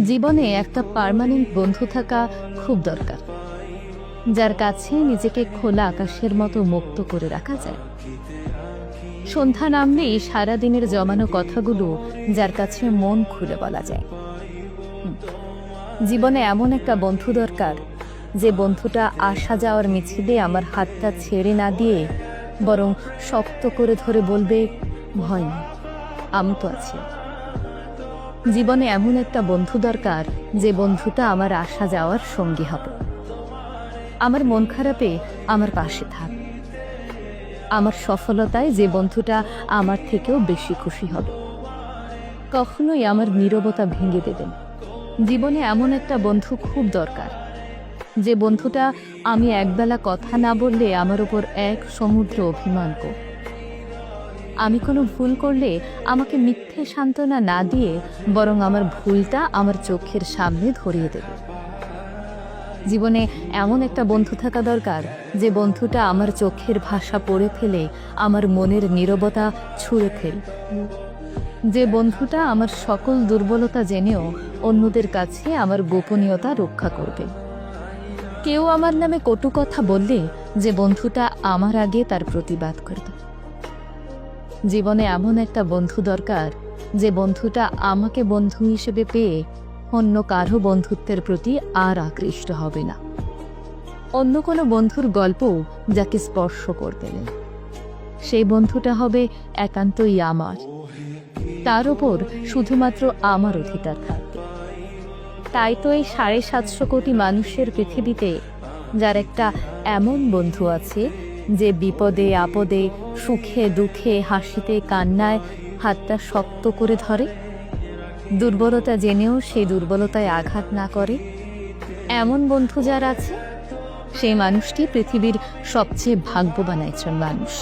জীবনে একটা পার্মানেন্ট বন্ধু থাকা খুব দরকার, যার কাছে নিজেকে খোলা আকাশের মতো মুক্ত করে রাখা যায়। সন্ধ্যা নামলেই সারাদিনের জমানো কথাগুলো যার কাছে মন খুলে বলা যায়। জীবনে এমন একটা বন্ধু দরকার, যে বন্ধুটা আসা যাওয়ার মিছিলে আমার হাতটা ছেড়ে না দিয়ে বরং শক্ত করে ধরে বলবে, ভয় নেই, আমি তো আছি। জীবনে এমন একটা বন্ধু দরকার, যে বন্ধুটা আমার আসা যাওয়ার সঙ্গী হবে, আমার মন খারাপে আমার পাশে থাক, আমার সফলতায় যে বন্ধুটা আমার থেকেও বেশি খুশি হবে, কখনোই আমার নীরবতা ভেঙে দেবেন। জীবনে এমন একটা বন্ধু খুব দরকার, যে বন্ধুটা আমি একবেলা কথা না বললে আমার উপর এক সমুদ্র অভিমান করবে। আমি কোনো ভুল করলে আমাকে মিথ্যে সান্ত্বনা না দিয়ে বরং আমার ভুলটা আমার চোখের সামনে ধরিয়ে দেবে। জীবনে এমন একটা বন্ধু থাকা দরকার, যে বন্ধুটা আমার চোখের ভাষা পড়ে ফেলে আমার মনের নীরবতা ছুঁড়ে ফেলে, যে বন্ধুটা আমার সকল দুর্বলতা জেনেও অন্যদের কাছে আমার গোপনীয়তা রক্ষা করবে। কেউ আমার নামে কটু কথা বললে যে বন্ধুটা আমার আগে তার প্রতিবাদ করবে। জীবনে এমন একটা বন্ধু দরকার, যে বন্ধুটা আমাকে বন্ধু হিসেবে পেয়ে অন্য কারো বন্ধুত্বের প্রতি আর আকৃষ্ট হবে না, অন্য কোনো বন্ধুর গল্প যাকে স্পর্শ করবে না। সেই বন্ধুটা হবে একান্তই আমার, তার ওপর শুধুমাত্র আমার অধিকার থাকবে। তাই তো এই 750 কোটি মানুষের পৃথিবীতে যার একটা এমন বন্ধু আছে, যে বিপদে আপদে সুখে দুঃখে হাসিতে কান্নায় হাতটা শক্ত করে ধরে, দুর্বলতা জেনেও সেই দুর্বলতায় আঘাত না করে। এমন বন্ধু যার আছে, সেই মানুষটি পৃথিবীর সবচেয়ে ভাগ্যবান একজন মানুষ।